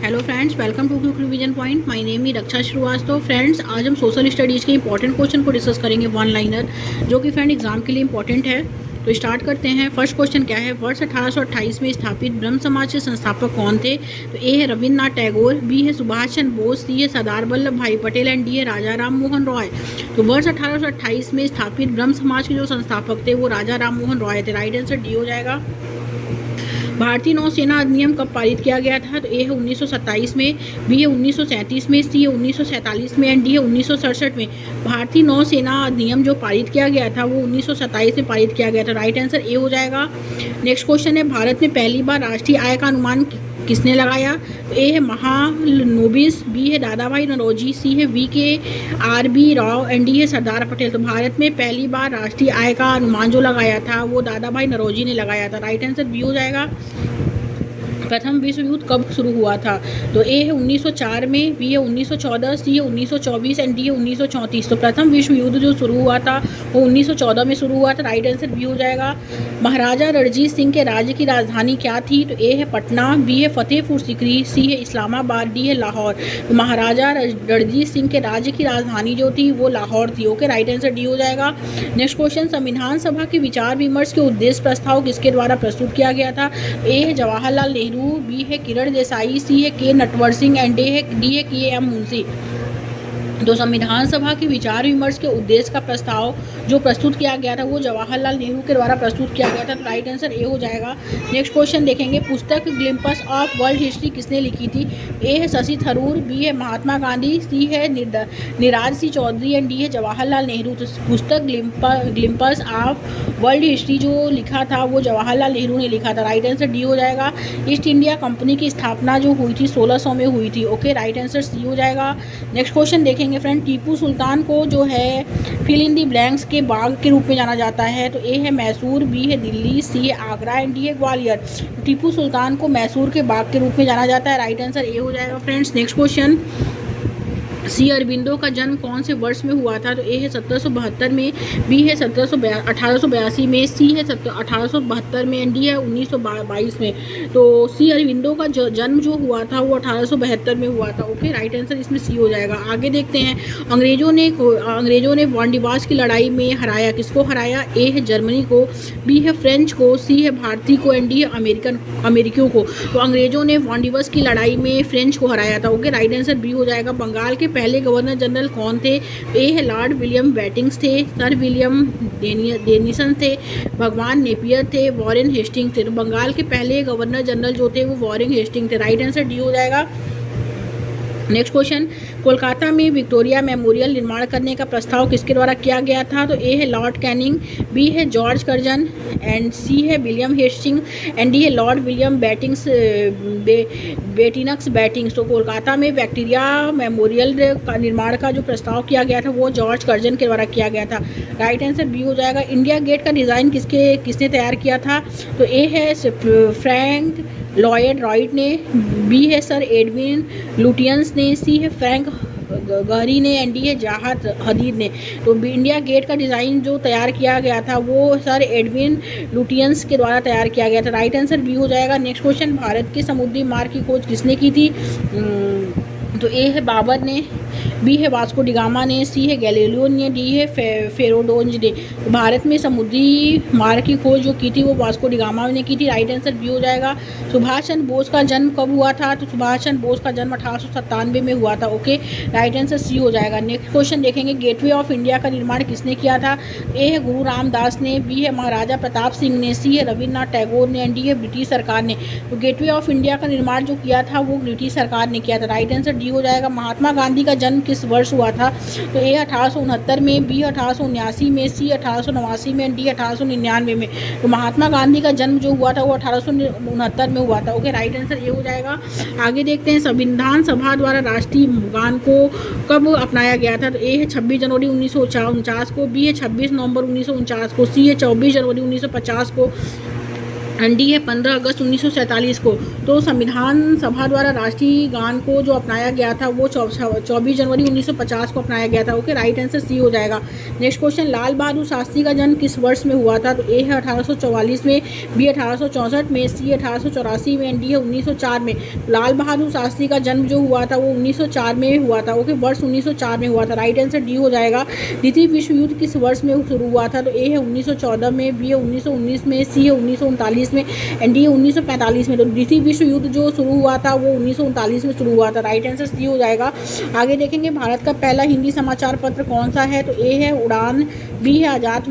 Hello friends, welcome to quick revision point. My name is Raksha Srivastava. Friends, आज हम social studies के important question को discuss करेंगे, one liner, जो कि फ्रेंड एग्जाम के लिए इंपॉर्टेंट है। तो स्टार्ट करते हैं। फर्स्ट क्वेश्चन क्या है? वर्ष 1828 में स्थापित ब्रह्म समाज के संस्थापक कौन थे? तो ए है रविन्द्रनाथ टैगोर, बी है सुभाष चंद्र बोस, सी है सरदार वल्लभ भाई पटेल एंड डी है राजा राम मोहन रॉय। तो वर्ष 1828 में स्थापित ब्रह्म समाज के जो संस्थापक थे वो राजा राम मोहन रॉय थे। राइट आंसर डी हो जाएगा। भारतीय नौसेना अधिनियम कब पारित किया गया था? तो ए है 1927 में, बी है 1937 में, सी है 1947 में एंड डी है 1967 में। भारतीय नौसेना अधिनियम जो पारित किया गया था वो 1927 में पारित किया गया था। राइट आंसर ए हो जाएगा। नेक्स्ट क्वेश्चन है, भारत में पहली बार राष्ट्रीय आय का अनुमान किसने लगाया? तो ए है महालनोबिस, बी है दादा भाई नौरोजी, सी है VKRB राव एंड डी है सरदार पटेल। तो भारत में पहली बार राष्ट्रीय आय का अनुमान जो लगाया था वो दादा भाई नौरोजी ने लगाया था। राइट आंसर बी हो जाएगा। प्रथम विश्व युद्ध कब शुरू हुआ था? तो ए है 1904 में, बी है 1914, सी है 1924 एंड डी है 1934। तो प्रथम विश्व युद्ध जो शुरू हुआ था वो 1914 में शुरू हुआ था। राइट आंसर बी हो जाएगा। महाराजा रणजीत सिंह के राज्य की राजधानी क्या थी? तो ए है पटना, बी है फतेहपुर सीकरी, सी है इस्लामाबाद, डी है लाहौर। तो महाराजा रणजीत सिंह के राज्य की राजधानी जो थी वो लाहौर थी। ओके, राइट आंसर डी हो जाएगा। नेक्स्ट क्वेश्चन, संविधान सभा के विचार विमर्श के उद्देश्य प्रस्ताव किसके द्वारा प्रस्तुत किया गया था? ए है जवाहरलाल नेहरू, बी है किरण देसाई, सी है के नटवर सिंह एंड डी है KM मुंशी। तो संविधान सभा के विचार विमर्श के उद्देश्य का प्रस्ताव जो प्रस्तुत किया गया था वो जवाहरलाल नेहरू के द्वारा प्रस्तुत किया गया था। तो राइट आंसर ए हो जाएगा। नेक्स्ट क्वेश्चन देखेंगे, पुस्तक ग्लिम्पस ऑफ वर्ल्ड हिस्ट्री किसने लिखी थी? ए है शशि थरूर, बी है महात्मा गांधी, सी है eras C Chaudhary and D है जवाहरलाल नेहरू। तो पुस्तक ग्लिम्पस ऑफ वर्ल्ड हिस्ट्री जो लिखा था वो जवाहरलाल नेहरू ने लिखा था। राइट आंसर डी हो जाएगा। ईस्ट इंडिया कंपनी की स्थापना जो हुई थी 1600 में हुई थी। ओके, राइट आंसर सी हो जाएगा। नेक्स्ट क्वेश्चन देखेंगे फ्रेंड, टीपू सुल्तान को जो है फिल इन दी ब्लैंक्स के बाग के रूप में जाना जाता है। तो ए है मैसूर, बी है दिल्ली, सी है आगरा एंड डी है ग्वालियर। टीपू सुल्तान को मैसूर के बाग के रूप में जाना जाता है। राइट आंसर ए हो जाएगा फ्रेंड्स। नेक्स्ट क्वेश्चन, सी अरबिंदो का जन्म कौन से वर्ष में हुआ था? तो ए है 1772 में, बी है 1882 में, सी है 1872 में एंड डी है 1922 में। तो सी अरबिंदो का जन्म जो हुआ था वो 1872 में हुआ था। ओके, राइट आंसर इसमें सी हो जाएगा। आगे देखते हैं, अंग्रेजों ने वांडीवास की लड़ाई में हराया, किसको हराया? ए है जर्मनी को, बी है फ्रेंच को, सी है भारतीय को एंड डी है अमेरिकियों को। तो अंग्रेजों ने वांडीवास की लड़ाई में फ्रेंच को हराया था। ओके, राइट आंसर बी हो जाएगा। बंगाल के पहले गवर्नर जनरल कौन थे? ए है लॉर्ड विलियम बेटिंग्स थे, सर विलियम डेनिसन थे, भगवान नेपियर थे, वॉरेन हेस्टिंग थे। तो बंगाल के पहले गवर्नर जनरल जो थे वो वॉरेन हेस्टिंग थे। राइट आंसर डी हो जाएगा। नेक्स्ट क्वेश्चन, कोलकाता में विक्टोरिया मेमोरियल निर्माण करने का प्रस्ताव किसके द्वारा किया गया था? तो ए है लॉर्ड कैनिंग, बी है जॉर्ज कर्जन एंड सी है विलियम हेस्टिंग एंड डी है लॉर्ड विलियम बेटिनक्स बैटिंग्स। तो कोलकाता में विक्टोरिया मेमोरियल का निर्माण का जो प्रस्ताव किया गया था वो जॉर्ज कर्जन के द्वारा किया गया था। राइट आंसर बी हो जाएगा। इंडिया गेट का डिज़ाइन किसने तैयार किया था? तो ए है फ्रैंक लॉयड राइट ने, बी है सर एडविन लुटियंस ने, सी है फ्रैंक गहरी ने एंड डी है जाहद हदीद ने। तो इंडिया गेट का डिज़ाइन जो तैयार किया गया था वो सर एडविन लुटियंस के द्वारा तैयार किया गया था। राइट आंसर बी हो जाएगा। नेक्स्ट क्वेश्चन, भारत के समुद्री मार्ग की खोज किसने की थी? तो ए है बाबर ने, बी है वास्को डिगामा ने, सी है गैलीलियो ने, डी है फेरोडोज ने। तो भारत में समुद्री मार्ग की खोज जो की थी वो वास्को डिगामा ने की थी। राइट आंसर बी हो जाएगा। सुभाष चंद्र बोस का जन्म कब हुआ था? तो सुभाष चंद्र बोस का जन्म 1897 में हुआ था। ओके, राइट आंसर सी हो जाएगा। नेक्स्ट क्वेश्चन देखेंगे, गेटवे ऑफ इंडिया का निर्माण किसने किया था? ए है गुरु रामदास ने, बी है महाराजा प्रताप सिंह ने, सी है रविन्द्रनाथ टैगोर ने एंड डी है ब्रिटिश सरकार ने। तो गेटवे ऑफ इंडिया का निर्माण जो किया था वो ब्रिटिश सरकार ने किया था। राइट आंसर डी हो जाएगा। महात्मा गांधी का जन्म किस वर्ष हुआ था? तो ए 1869 में, बी 1879 में, सी 1889 में, डी 1899 में। तो महात्मा गांधी का जन्म जो हुआ था वो 1869 में हुआ था। ओके, राइट आंसर ये हो जाएगा। आगे देखते हैं, संविधान सभा द्वारा राष्ट्रीय गान को कब अपनाया गया था? तो ए है 26 जनवरी 1949 को, बी है 26 नवंबर 1949 को, सी है 24 जनवरी 1950 को एंडी है 15 अगस्त 1947 को। तो संविधान सभा द्वारा राष्ट्रीय गान को जो अपनाया गया था वो 24 जनवरी 1950 को अपनाया गया था। ओके, राइट आंसर सी हो जाएगा। नेक्स्ट क्वेश्चन, लाल बहादुर शास्त्री का जन्म किस वर्ष में हुआ था? तो ए है 1844 में, बी 1864 में, सी 1884 में, डी है 1904 में। लाल बहादुर शास्त्री का जन्म जो हुआ था वो 1904 में हुआ था। ओके, वर्ष 1904 में हुआ था। राइट आंसर डी हो जाएगा। द्वितीय विश्व युद्ध किस वर्ष में शुरू हुआ था? तो ए है 1914 में, बी है 1919 में, सी है 1939 में, एनडीए 1945 में। तो द्वितीय विश्व युद्ध जो शुरू हुआ था वो 1939 में शुरू हुआ था। राइट आंसर सी हो जाएगा। आगे देखेंगे, भारत का पहला हिंदी समाचार पत्र कौन सा है? तो ए है उड़ान, बी है आजाद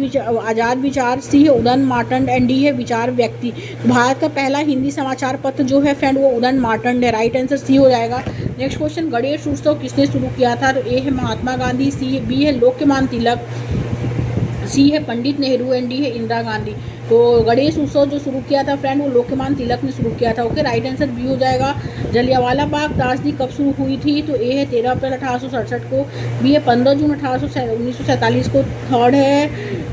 विचार, सी है उदन मार्तंड, एंड डी है विचार व्यक्ति। भारत का पहला हिंदी समाचार पत्र जो है फ्रेंड वो उदन मार्तंड है। राइट आंसर सी हो जाएगा। नेक्स्ट क्वेश्चन, गणेश उत्सव किसने शुरू किया था? तो ए है महात्मा गांधी, सी बी है लोकमान्य तिलक, सी है पंडित नेहरू, एंड डी है इंदिरा गांधी। तो गणेश उत्सव जो शुरू किया था फ्रेंड वो लोकमान्य तिलक ने शुरू किया था। ओके, राइट आंसर बी हो जाएगा। जलियांवाला बाग त्रासदी कब शुरू हुई थी? तो ए है 13 अप्रैल 1867 को, बी है 15 जून 1947 को, थर्ड है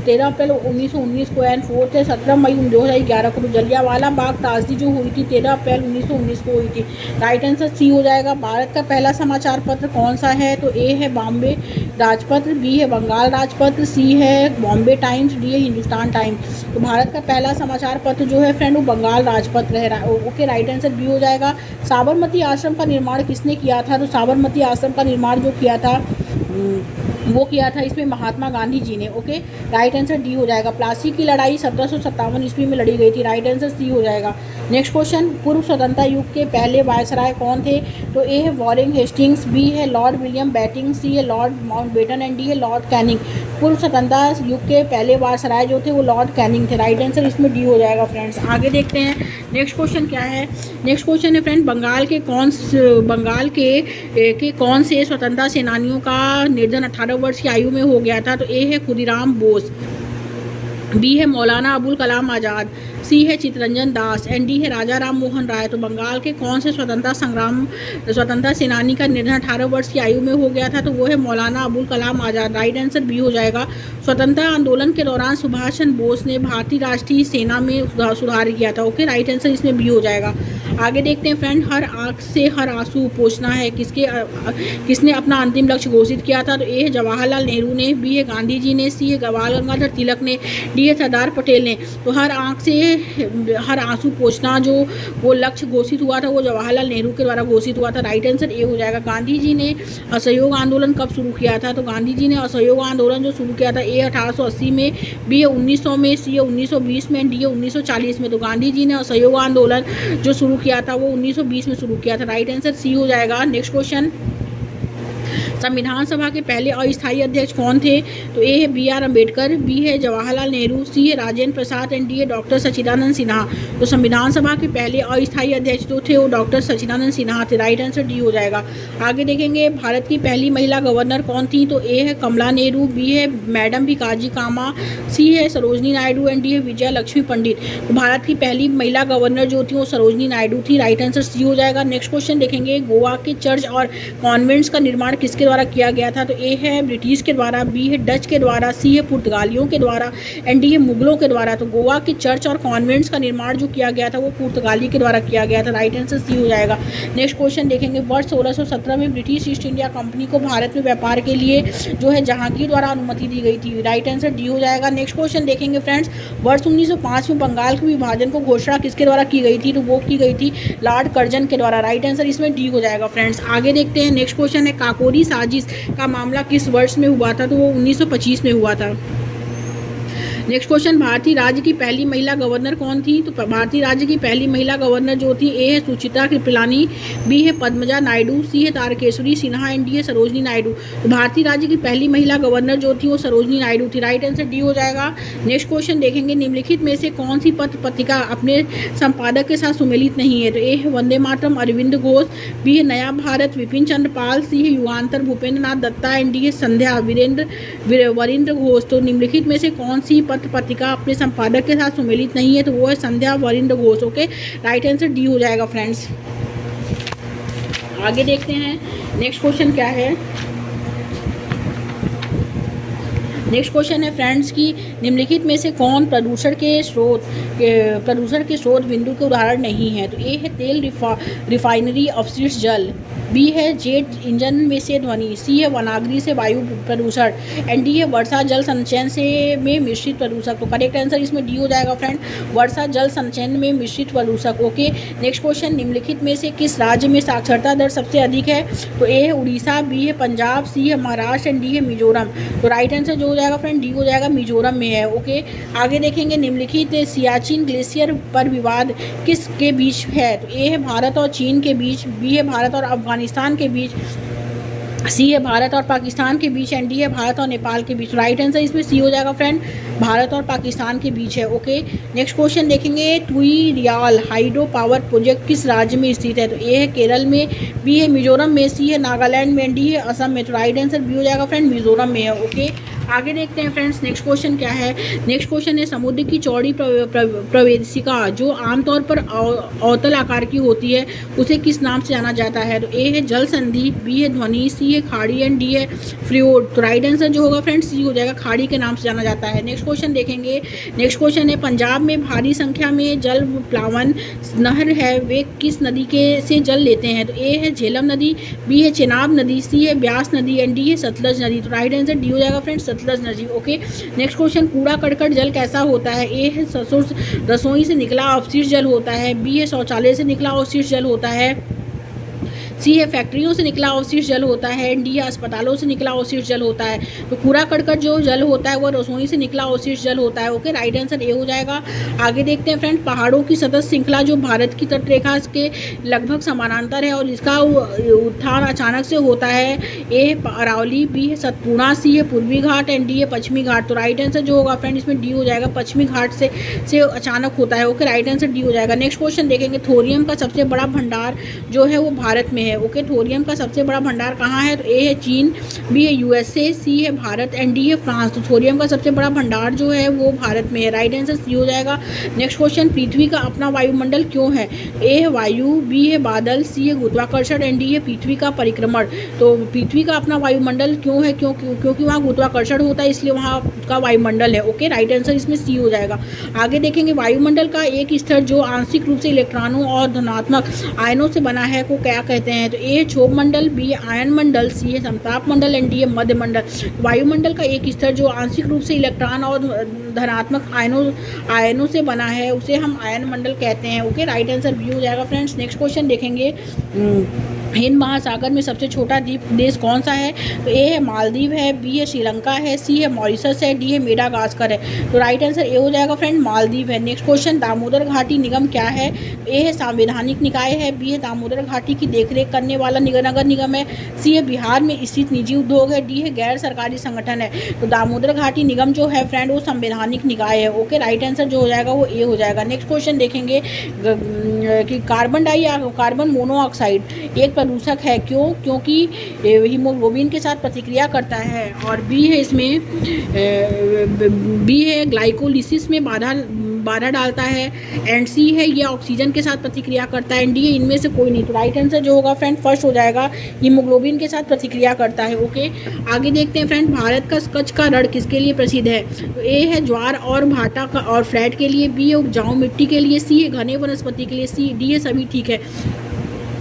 13 अप्रैल 1919 को, एंड फोर्थ है 17 मई 2011 को। तो जलियांवाला बाग त्रासदी जो हुई थी 13 अप्रैल 1919 को हुई थी। राइट आंसर सी हो जाएगा। भारत का पहला समाचार पत्र कौन सा है? तो ए है बॉम्बे राजपत्र, बी है बंगाल राजपत्र, सी है बॉम्बे टाइम्स, डी है हिंदुस्तान टाइम्स। तो भारत का पहला समाचार पत्र जो है फ्रेंड वो बंगाल राजपत्र है। ओके, राइट आंसर बी हो जाएगा। साबरमती आश्रम का निर्माण किसने किया था? तो साबरमती आश्रम का निर्माण जो किया था वो किया था इसमें महात्मा गांधी जी ने। ओके, राइट आंसर डी हो जाएगा। प्लासी की लड़ाई 1757 ईस्वी में लड़ी गई थी। राइट आंसर सी हो जाएगा। नेक्स्ट क्वेश्चन, पूर्व स्वतंत्रता युग के पहले वायसराय कौन थे? तो ए है वॉरेन हेस्टिंग्स, बी है लॉर्ड विलियम बेटिंग, सी है लॉर्ड माउंटबेटन, एंड डी है लॉर्ड कैनिंग। पूर्व स्वतंत्रता युग के पहले वायसराय जो थे वो लॉर्ड कैनिंग थे। राइट आंसर इसमें डी हो जाएगा फ्रेंड्स। आगे देखते हैं नेक्स्ट क्वेश्चन क्या है। नेक्स्ट क्वेश्चन है फ्रेंड, बंगाल के कौन से स्वतंत्रता सेनानियों का निर्धन 18 वर्ष की आयु में हो गया था? तो ए है खुदीराम बोस, बी है मौलाना अबुल कलाम आज़ाद, सी है चित्तरंजन दास, एंड डी है राजा राम मोहन राय। तो बंगाल के कौन से स्वतंत्रता सेनानी का निधन 18 वर्ष की आयु में हो गया था? तो वो है Maulana Abul Kalam Azad. Right answer B हो जाएगा। स्वतंत्रता आंदोलन के दौरान सुभाष चंद्र बोस ने भारतीय राष्ट्रीय सेना में सुधार किया था। ओके, राइट आंसर इसमें बी हो जाएगा। आगे देखते हैं फ्रेंड, हर आंख से हर आंसू पोंछना है किसने अपना अंतिम लक्ष्य घोषित किया था? तो ए है जवाहरलाल नेहरू ने, बी है गांधी जी ने, सी है बाल गंगाधर तिलक ने, डी है सरदार पटेल ने। तो हर आंख से हर आंसू पोंछना जो वो लक्ष्य घोषित हुआ था वो जवाहरलाल नेहरू के द्वारा घोषित हुआ था। राइट आंसर ए हो जाएगा। गांधी जी ने असहयोग आंदोलन कब शुरू किया था? तो गांधी जी ने असहयोग आंदोलन जो शुरू किया था ए 1880 में, बी है 1900 में, सी है 1920 में, डी है 1940 में। तो गांधी जी ने असहयोग आंदोलन जो शुरू किया था वो 1920 में शुरू किया था। राइट आंसर सी हो जाएगा। नेक्स्ट क्वेश्चन, संविधान सभा के पहले अस्थायी अध्यक्ष कौन थे? तो ए है बी आर अम्बेडकर, बी है जवाहरलाल नेहरू, सी है राजेंद्र प्रसाद, एंड डी है डॉक्टर सच्चिदानंद सिन्हा। तो संविधान सभा के पहले अस्थायी अध्यक्ष जो थे वो डॉक्टर सच्चिदानंद सिन्हा थे। राइट आंसर डी हो जाएगा। आगे देखेंगे, भारत की पहली महिला गवर्नर कौन थी? तो ए है कमला नेहरू, बी है मैडम भिकाजी कामा, सी है सरोजनी नायडू, एंड डी है विजया लक्ष्मी पंडित। तो भारत की पहली महिला गवर्नर जो थी वो सरोजनी नायडू थी। राइट आंसर सी हो जाएगा। नेक्स्ट क्वेश्चन देखेंगे, गोवा के चर्च और कॉन्वेंट्स का निर्माण किसके द्वारा किया गया था? तो ए है ब्रिटिश के द्वारा, बी है डच के द्वारा, सी है पुर्तगालियों के द्वारा, एंड डी है मुगलों के द्वारा। तो गोवा के चर्च और कॉन्वेंट्स का निर्माण जो किया गया था वो पुर्तगाली के द्वारा किया गया था। राइट आंसर सी हो जाएगा। नेक्स्ट क्वेश्चन देखेंगे, वर्ष 1617 में ब्रिटिश ईस्ट इंडिया कंपनी को भारत में व्यापार के लिए जो है जहांगीर द्वारा अनुमति दी गई थी। राइट आंसर डी हो जाएगा। नेक्स्ट क्वेश्चन देखेंगे फ्रेंड्स, वर्ष 1905 में बंगाल के विभाजन को घोषणा किसके द्वारा की गई थी? तो वो की गई थी लॉर्ड कर्जन के द्वारा। राइट आंसर इसमें डी हो जाएगा फ्रेंड्स। आगे देखते हैं, नेक्स्ट क्वेश्चन है, काकोरी साजिश का मामला किस वर्ष में हुआ था? तो वो 1925 में हुआ था। नेक्स्ट क्वेश्चन, भारतीय राज्य की पहली महिला गवर्नर कौन थी? तो भारतीय राज्य की पहली महिला गवर्नर जो थी ए है सुचित्रा कृपलानी, बी है पद्मजा नायडू, सी है तारकेश्वरी सिन्हा, एंड डी है सरोजनी नायडू। तो भारतीय राज्य की पहली महिला गवर्नर जो थी वो सरोजनी नायडू थी। राइट आंसर डी हो जाएगा। नेक्स्ट क्वेश्चन देखेंगे, निम्नलिखित में से कौन सी पत्र पत्रिका अपने संपादक के साथ सुमेलित नहीं है? तो ए है वंदे मातरम अरविंद घोष, बी है नया भारत विपिन चंद्र पाल, सी है युगांतर भूपेंद्र नाथ दत्ता, एंड डी है संध्या वरिंद्र घोष। तो निम्नलिखित में से कौन सी पत्र पत्रिका अपने संपादक के साथ सुमेलित नहीं है? तो वो है Sandhya Varindra Ghosh. Okay, right answer D हो जाएगा फ्रेंड्स। आगे देखते हैं नेक्स्ट क्वेश्चन क्या है। नेक्स्ट क्वेश्चन है फ्रेंड्स की निम्नलिखित में से कौन प्रदूषण के स्रोत बिंदु के उदाहरण नहीं है। तो ए है तेल रिफाइनरी अवशिष्ट जल, बी है जेट इंजन में से ध्वनि, सी है वनाग्नि से वायु प्रदूषण, एंड डी है वर्षा जल संचयन से में मिश्रित प्रदूषक। तो करेक्ट आंसर इसमें डी हो जाएगा फ्रेंड, वर्षा जल संचयन में मिश्रित प्रदूषक। ओके, नेक्स्ट क्वेश्चन निम्नलिखित में से किस राज्य में साक्षरता दर सबसे अधिक है। तो ए है उड़ीसा, बी है पंजाब, सी है महाराष्ट्र एंड डी है मिजोरम। तो राइट आंसर जो हो जाएगा फ्रेंड डी हो जाएगा, मिजोरम में है। ओके, आगे देखेंगे निम्नलिखित सियाचिन ग्लेशियर पर विवाद किसके बीच है। तो ए है भारत और चीन के बीच, बी है भारत और अफगानिस्तान के बीच, सी है भारत और पाकिस्तान के बीच, एंड डी है भारत और नेपाल के बीच। राइट आंसर इसमें सी हो जाएगा फ्रेंड, भारत और पाकिस्तान के बीच है। ओके, नेक्स्ट क्वेश्चन देखेंगे तुई रियाल हाइड्रो पावर प्रोजेक्ट किस राज्य में स्थित है। तो ए है केरल में, बी है मिजोरम में, सी है नागालैंड में, डी है असम में। तो राइट आंसर बी हो जाएगा फ्रेंड, मिजोरम में है। ओके, आगे देखते हैं फ्रेंड्स नेक्स्ट क्वेश्चन क्या है। नेक्स्ट क्वेश्चन है समुद्र की चौड़ी प्रवेशिका जो आमतौर पर अवतल आकार की होती है उसे किस नाम से जाना जाता है। तो ए है जल संधि, बी है ध्वनि, सी है खाड़ी एंड डी है फ्लूइड। तो राइट आंसर जो होगा फ्रेंड्स सी हो जाएगा, खाड़ी के नाम से जाना जाता है। नेक्स्ट क्वेश्चन देखेंगे। नेक्स्ट क्वेश्चन है पंजाब में भारी संख्या में जल प्लावन नहर है वे किस नदी के से जल लेते हैं। तो ए है झेलम नदी, बी है चेनाब नदी, सी है ब्यास नदी एंड डी है सतलज नदी। तो राइट आंसर डी हो जाएगा फ्रेंड्स, सतलज नदी। ओके, नेक्स्ट क्वेश्चन कूड़ा करकट जल कैसा होता है। ए है रसोई से निकला अवशिष्ट जल होता है, बी है शौचालय से निकला अवशिष्ट जल होता है, सी है फैक्ट्रियों से निकला अवशिष्ट जल होता है, डी है अस्पतालों से निकला अवशिष्ट जल होता है। तो कूड़ा करकट जो जल होता है वो रसोई से निकला अवशिष्ट जल होता है। ओके, राइट आंसर ए हो जाएगा। आगे देखते हैं फ्रेंड पहाड़ों की सतत श्रृंखला जो भारत की तटरेखा के लगभग समानांतर है और इसका उत्थान अचानक से होता है। ए है अरावली, बी है सतपुड़ा, सी है पूर्वी घाट एंड डी है पश्चिमी घाट। तो राइट आंसर जो होगा फ्रेंड इसमें डी हो जाएगा, पश्चिमी घाट से अचानक होता है। ओके, राइट आंसर डी हो जाएगा। नेक्स्ट क्वेश्चन देखेंगे थोरियम का सबसे बड़ा भंडार जो है वो भारत में है। ओके, थोरियम का सबसे बड़ा भंडार कहाँ है। तो ए है चीन, बी है यूएसए, सी है भारत एंड डी है फ्रांस। तो थोरियम का सबसे बड़ा भंडार जो है वो भारत में है। राइट आंसर सी हो जाएगा। नेक्स्ट क्वेश्चन पृथ्वी का अपना वायुमंडल क्यों है। ए है वायु, बी है बादल, सी है गुरुत्वाकर्षण एंड डी है पृथ्वी का परिक्रमण। तो पृथ्वी का अपना वायुमंडल क्यों है, क्योंकि वहाँ गुरुत्वाकर्षण होता है इसलिए वहाँ का वायुमंडल है। ओके, राइट आंसर इसमें सी हो जाएगा। आगे देखेंगे वायुमंडल का एक स्तर जो आंशिक रूप से इलेक्ट्रॉनों और धनात्मक आयनों से बना है को क्या कहते हैं। तो ए क्षोभ मंडल, बी है आयन मंडल, सी है समताप मंडल एंड डी है मध्य मंडल। वायुमंडल का एक स्तर जो आंशिक रूप से इलेक्ट्रॉन और धनात्मक आयनों से बना है उसे हम आयन मंडल कहते हैं। ओके, राइट आंसर बी हो जाएगा फ्रेंड्स। नेक्स्ट क्वेश्चन देखेंगे हिंद महासागर में सबसे छोटा द्वीप देश कौन सा है। तो ए है मालदीव है, बी है श्रीलंका है, सी है मॉरिशस है, डी है मेडागास्कर है। तो राइट आंसर ए हो जाएगा फ्रेंड, मालदीव है। नेक्स्ट क्वेश्चन दामोदर घाटी निगम क्या है। ए है संवैधानिक निकाय है, बी है दामोदर घाटी की देखरेख करने वाला नगर निगम है, सी है बिहार में स्थित निजी उद्योग है, डी है गैर सरकारी संगठन है। तो दामोदर घाटी निगम जो है फ्रेंड वो संवैधानिक निकाय है। ओके, राइट आंसर जो हो जाएगा वो ए हो जाएगा। नेक्स्ट क्वेश्चन देखेंगे कि कार्बन मोनोऑक्साइड एक प्रदूषक है क्योंकि हीमोग्लोबिन के साथ प्रतिक्रिया करता है। और बी है इसमें बी है ग्लाइकोलिसिस में बाधा डालता है, एंड सी है ये ऑक्सीजन के साथ प्रतिक्रिया करता है, एंड डी है इनमें से कोई नहीं। तो राइट आंसर जो होगा फ्रेंड फर्स्ट हो जाएगा, हीमोग्लोबिन के साथ प्रतिक्रिया करता है। ओके, आगे देखते हैं फ्रेंड भारत का कच्छ का रण किसके लिए प्रसिद्ध है। तो ए है ज्वार और भाटा का और फ्लैट के लिए, बी है उपजाऊ मिट्टी के लिए, सी है घने वनस्पति के लिए, सी डी है सभी ठीक है।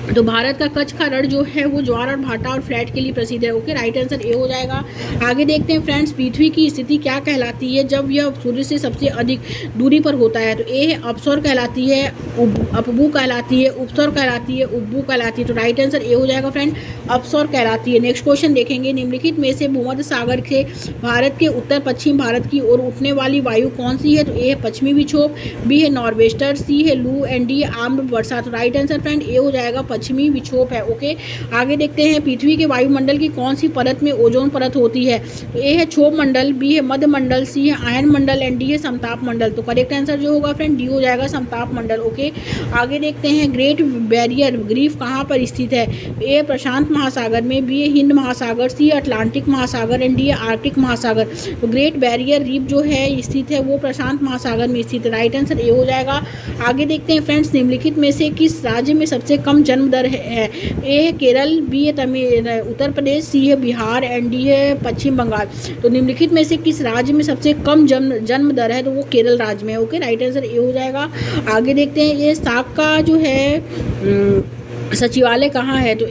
तो भारत का कच्छ का रण जो है वो ज्वार और भाटा और फ्लैट के लिए प्रसिद्ध है। ओके, राइट आंसर ए हो जाएगा। आगे देखते हैं फ्रेंड्स पृथ्वी की स्थिति क्या कहलाती है जब यह सूर्य से सबसे अधिक दूरी पर होता है। तो ए है अपसौर कहलाती है, अपभू कहलाती है, उपसौर कहलाती है, उपभू कहलाती है। तो राइट आंसर ए हो जाएगा फ्रेंड, अपसौर कहलाती है। नेक्स्ट क्वेश्चन देखेंगे निम्नलिखित में से भूमध्य सागर से भारत के उत्तर पश्चिम भारत की ओर उठने वाली वायु कौन सी है। तो ए है पश्चिमी विक्षोभ, बी है नॉर्वेस्टर, सी है लू एंड डी है आम्र वर्षा। तो राइट आंसर फ्रेंड ए हो जाएगा, पश्चिमी विक्षोभ है। ओके, आगे देखते हैं पृथ्वी के वायुमंडल की कौन सी परत में ओजोन परत होती है। तो ए है क्षोभ मंडल, बी है मध्य मंडल, सी है आयन मंडल एंड डी है समताप मंडल। तो करेक्ट आंसर जो होगा फ्रेंड डी हो जाएगा, समताप मंडल। ओके, आगे देखते हैं ग्रेट बैरियर रीफ कहाँ पर स्थित है। ए प्रशांत महासागर में, बी है हिंद महासागर, सी अटलांटिक महासागर एंड डी है आर्कटिक महासागर। तो ग्रेट बैरियर रीफ जो है स्थित है वो प्रशांत महासागर में स्थित है। राइट आंसर ए हो जाएगा। आगे देखते हैं फ्रेंड्स निम्नलिखित में से किस राज्य में सबसे कम जन जन्म दर है? ए है केरल, बी है तमिल उत्तर प्रदेश, सी है बिहार एंड डी है पश्चिम बंगाल। तो निम्नलिखित में से किस राज्य में सबसे कम जन्म दर है? तो वो केरल राज्य में है। ओके, राइट आंसर ए हो जाएगा। आगे देखते हैं, ये साक का जो है सचिवालय कहाँ है? तो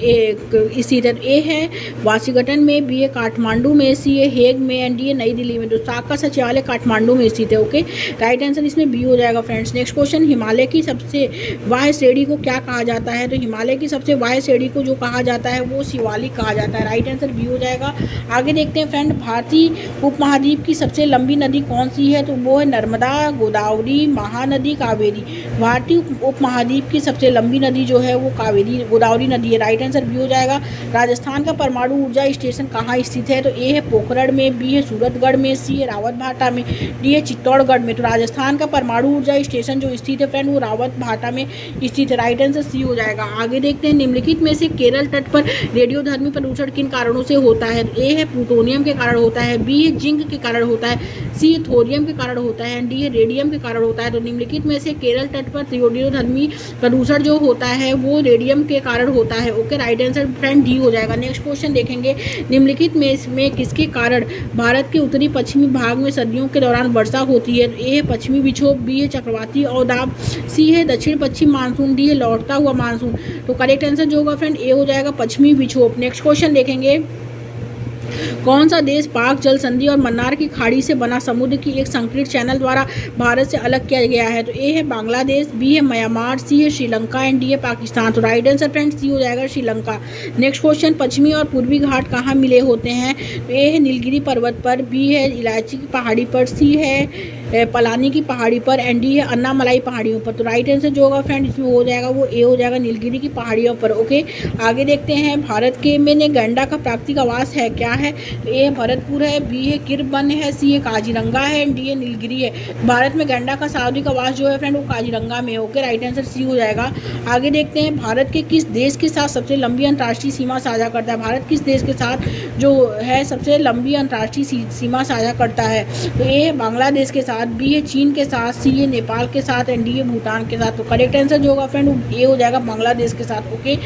इसी तरह ए है वाशिंगटन में, बी है काठमांडू में, सी है हेग में एंड डी है नई दिल्ली में। तो साक का सचिवालय काठमांडू में स्थित है। ओके, राइट आंसर इसमें बी हो जाएगा फ्रेंड्स। नेक्स्ट क्वेश्चन, हिमालय की सबसे वाह्य श्रेणी को क्या कहा जाता है? तो हिमालय की सबसे वाह्य श्रेणी को जो कहा जाता है वो शिवालिक कहा जाता है। राइट आंसर बी हो जाएगा। आगे देखते हैं फ्रेंड, भारतीय उपमहाद्वीप की सबसे लंबी नदी कौन सी है? तो वो है नर्मदा, गोदावरी, महानदी, कावेरी। भारतीय उपमहाद्वीप की सबसे लंबी नदी जो है वो गोदावरी नदी है। राइट आंसर बी हो जाएगा। राजस्थान का परमाणु ऊर्जा स्टेशन कहाँ स्थित है? तो ए है पोखरण में, बी है सूरतगढ़ में, सी है रावतभाटा में, डी है चित्तौड़गढ़ में। तो राजस्थान का परमाणु ऊर्जा स्टेशन जो स्थित है फ्रेंड वो रावतभाटा में स्थित है। राइट आंसर सी हो जाएगा। आगे देखते हैं, निम्नलिखित में से केरल तट पर रेडियोधर्मी प्रदूषण किन कारणों से होता है? ए है प्लूटोनियम के कारण होता है, बी है जिंक के कारण होता है, सी है थोरियम के कारण होता है, डी है रेडियम के कारण होता है। तो निम्नलिखित में से केरल तट पर रेडियोधर्मी प्रदूषण जो होता है वो रेडियम के कारण होता है। Okay, right answer friend D हो जाएगा। नेक्स्ट क्वेश्चन देखेंगे, निम्नलिखित में इसमें किसके कारण भारत के उत्तरी पश्चिमी भाग में सर्दियों के दौरान वर्षा होती है? ए है पश्चिमी विक्षोभ, बी है चक्रवाती अवदाब, सी है दक्षिण पश्चिम मानसून, डी है लौटता हुआ मानसून। तो करेक्ट आंसर जो होगा फ्रेंड ए हो जाएगा, पश्चिमी विक्षोभ। नेक्स्ट क्वेश्चन देखेंगे, कौन सा देश पाक जल संधि और मन्नार की खाड़ी से बना समुद्र की एक संकीर्ण चैनल द्वारा भारत से अलग किया गया है? तो ए है बांग्लादेश, बी है म्यांमार, सी है श्रीलंका एंड डी है पाकिस्तान। तो राइट आंसर फ्रेंड्स सी हो जाएगा, श्रीलंका। नेक्स्ट क्वेश्चन, पश्चिमी और पूर्वी घाट कहाँ मिले होते हैं? तो ए है नीलगिरी पर्वत पर, बी है इलायची की पहाड़ी पर, सी है पलानी की पहाड़ी पर एंड डी है अन्नामलाई पहाड़ियों पर। तो राइट आंसर जो होगा फ्रेंड इसमें हो जाएगा वो ए हो जाएगा, नीलगिरी की पहाड़ियों पर। ओके, आगे देखते हैं, भारत के में गैंडा का प्राकृतिक आवास है क्या है? तो ए भरतपुर है, बी है किरबन है, सी है काजीरंगा है एंड डी है नीलगिरी है। भारत में गैंडा का सार्वजनिक आवास जो है फ्रेंड वो काजीरंगा में है। ओके, राइट आंसर सी हो जाएगा। आगे देखते हैं, भारत के किस देश के साथ सबसे लंबी अंतर्राष्ट्रीय सीमा साझा करता है? भारत किस देश के साथ जो है सबसे लंबी अंतर्राष्ट्रीय सीमा साझा करता है? तो ए है बांग्लादेश के साथ, बी है चीन के साथ, सी है नेपाल के साथ एंड डी है भूटान के साथ। तो करेक्ट आंसर जो होगा फ्रेंड ए हो जाएगा, बांग्लादेश के साथ। ओके,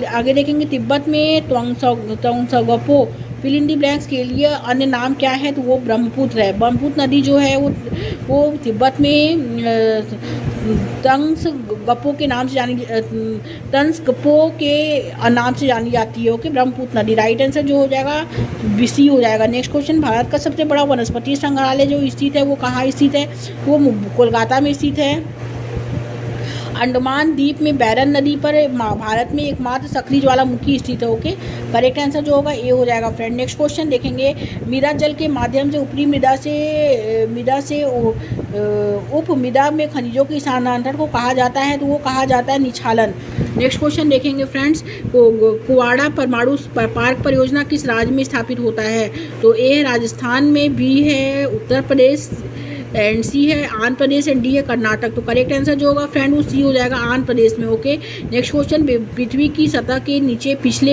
आगे देखेंगे, तिब्बत में त्वंगसगपो फिल इन दी ब्लैंक्स के लिए अन्य नाम क्या है? तो वो ब्रह्मपुत्र है। ब्रह्मपुत्र नदी जो है वो तिब्बत में तंगसगपो के नाम से जानी जाती है। ओके, ब्रह्मपुत्र नदी। राइट आंसर जो हो जाएगा सी हो जाएगा। नेक्स्ट क्वेश्चन, भारत का सबसे बड़ा वनस्पति संग्रहालय जो स्थित है वो कहाँ स्थित है? वो कोलकाता में स्थित है। अंडमान द्वीप में बैरन नदी पर भारत में एकमात्र सक्रिय ज्वालामुखी स्थित है। ओके, करेक्ट आंसर जो होगा ए हो जाएगा फ्रेंड। नेक्स्ट क्वेश्चन देखेंगे, मृदा जल के माध्यम से ऊपरी मृदा से उप मृदा में खनिजों के स्थानांतरण को कहा जाता है? तो वो कहा जाता है निछालन। नेक्स्ट क्वेश्चन देखेंगे फ्रेंड्स, कुवाड़ा परमाणु पार्क परियोजना किस राज्य में स्थापित होता है? तो ए है राजस्थान में, बी है उत्तर प्रदेश एंड सी है आंध्र प्रदेश एंड डी है कर्नाटक। तो करेक्ट आंसर जो होगा फ्रेंड वो सी हो जाएगा, आंध्र प्रदेश में। ओके, नेक्स्ट क्वेश्चन, पृथ्वी की सतह के नीचे पिघले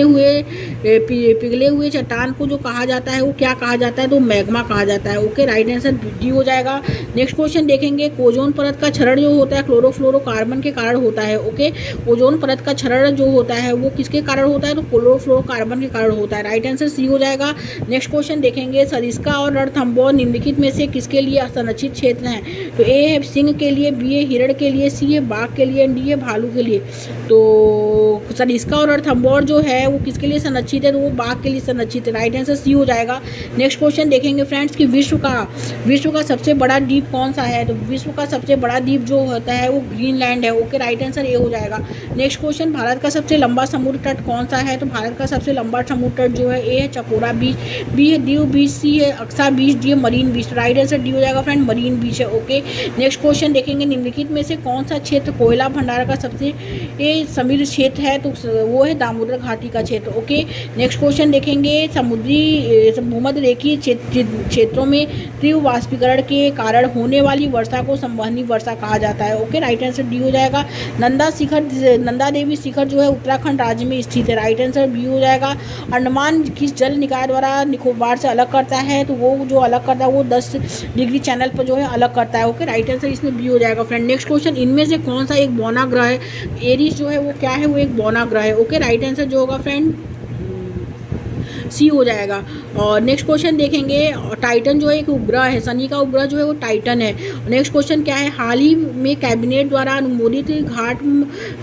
हुए चट्टान को जो कहा जाता है वो क्या कहा जाता है? तो मैग्मा कहा जाता है। ओके, राइट आंसर डी हो जाएगा। नेक्स्ट क्वेश्चन देखेंगे, ओजोन परत का क्षरण जो होता है क्लोरोफ्लोरोकार्बन के कारण होता है। ओके, ओजोन परत का क्षरण जो होता है वो किसके कारण होता है? तो क्लोरोफ्लोरोकार्बन के कारण होता है। राइट आंसर सी हो जाएगा। नेक्स्ट क्वेश्चन देखेंगे, सरिस्का और रणथंभौर निम्नलिखित में से किसके लिए संरक्षित क्षेत्र हैं? तो ए है सिंह के लिए, बी है हिरण के लिए, सी है बाघ के लिए, डी है भालू के लिए। तो सरिस्का और रणथंभौर जो है वो किसके लिए संरक्षित है? तो वो बाघ के लिए संरक्षित है। राइट आंसर सी हो जाएगा। नेक्स्ट क्वेश्चन देखेंगे फ्रेंड्स कि विश्व का सबसे बड़ा द्वीप कौन सा है? तो विश्व का सबसे बड़ा द्वीप जो होता है वो ग्रीनलैंड है। ओके, राइट आंसर ए हो जाएगा। नेक्स्ट क्वेश्चन, भारत का सबसे लंबा समुद्र तट कौन सा है? तो भारत का सबसे लंबा समुद्र तट जो है ए है चकोरा बीच, बी है दीव बीच, सी है अक्सा बीच, डी है मरीन बीच। राइट आंसर डी हो जाएगा फ्रेंड, मरीन बीच है। ओके, नेक्स्ट क्वेश्चन देखेंगे, निम्नलिखित में से कौन सा क्षेत्र कोयला भंडार का सबसे समृद्ध क्षेत्र है? तो वो है दामोदर घाटी का क्षेत्र। ओके, नेक्स्ट क्वेश्चन देखेंगे, भूमध्य रेखीय क्षेत्रों में तीव्र वाष्पीकरण के कारण होने वाली वर्षा को संवहनी वर्षा कहा जाता है। ओके, राइट आंसर डी हो जाएगा। नंदा देवी शिखर जो है उत्तराखंड राज्य में स्थित है। राइट आंसर बी हो जाएगा। अंडमान किस जल निकाय द्वारा निकोबार से अलग करता है? तो वो जो अलग करता है वो 10 डिग्री चैनल पर जो है अलग करता है। ओके, राइट आंसर इसमें बी हो जाएगा फ्रेंड। नेक्स्ट क्वेश्चन, इनमें से कौन सा एक बौना ग्रह है? एरीज जो है वो क्या है? वो एक बौना ग्रह है। ओके, राइट आंसर जो होगा फ्रेंड सी हो जाएगा। और नेक्स्ट क्वेश्चन देखेंगे, टाइटन जो है एक उपग्रह है, शनि का उपग्रह जो है वो टाइटन है। नेक्स्ट क्वेश्चन क्या है? हाल ही में कैबिनेट द्वारा अनुमोदित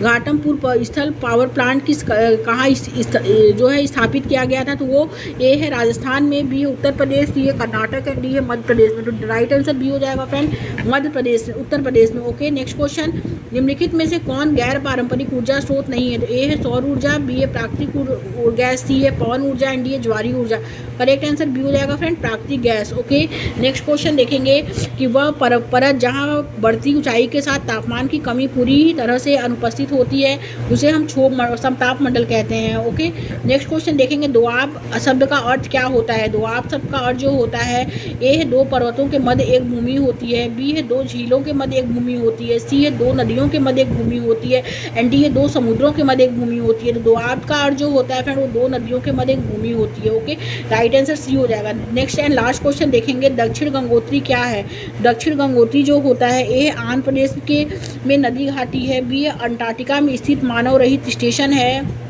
घाटमपुर स्थल पावर प्लांट कहाँ जो है स्थापित किया गया था? तो वो ए है राजस्थान में, बी है उत्तर प्रदेश, सी है कर्नाटक एंड डी है मध्य प्रदेश में। तो राइट आंसर बी हो जाएगा फ्रेंड, मध्य प्रदेश, उत्तर प्रदेश में। ओके, नेक्स्ट क्वेश्चन, निम्नलिखित में से कौन गैर पारंपरिक ऊर्जा स्रोत नहीं है? तो ए है सौर ऊर्जा, बी है प्राकृतिक गैस, सी है पवन ऊर्जा एंड डी है ज्वारीय ऊर्जा। करेक्ट आंसर बी हो जाएगा फ्रेंड, प्राकृतिक गैस। ओके, नेक्स्ट क्वेश्चन देखेंगे कि वह परत जहां बढ़ती ऊंचाई के साथ तापमान की कमी पूरी तरह से अनुपस्थित होती है उसे हम समताप मंडल कहते हैं। ओके, नेक्स्ट क्वेश्चन देखेंगे, दोआब शब्द का अर्थ क्या होता है? दोआब शब्द का अर्थ जो होता है, ए है दो पर्वतों के मध्य एक भूमि होती है, बी है दो झीलों के मध्य एक भूमि होती है, सी है दो नदियों के मध्य एक भूमि होती है एंड डी है दो समुद्रों के मध्य एक भूमि होती है। तो दोआब का अर्थ जो होता है फ्रेंड वो दो नदियों के मध्य एक भूमि होती है। ओके, राइट आंसर सी हो जाएगा। नेक्स्ट एंड लास्ट क्वेश्चन देखेंगे, दक्षिण गंगोत्री क्या है? दक्षिण गंगोत्री जो होता है, ए आंध्र प्रदेश के में नदी घाटी है, बी अंटार्कटिका में स्थित मानव रहित स्टेशन है,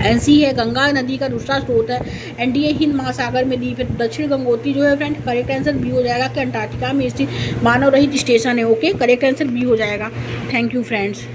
एनसी है गंगा नदी का दूसरा स्रोत है एंड डी हिंद महासागर में द्वीप है। दक्षिण गंगोत्री जो है फ्रेंड, करेक्ट आंसर बी हो जाएगा कि अंटार्कटिका में स्थित मानव रहित स्टेशन है। ओके, करेक्ट आंसर बी हो जाएगा। Thank you friends.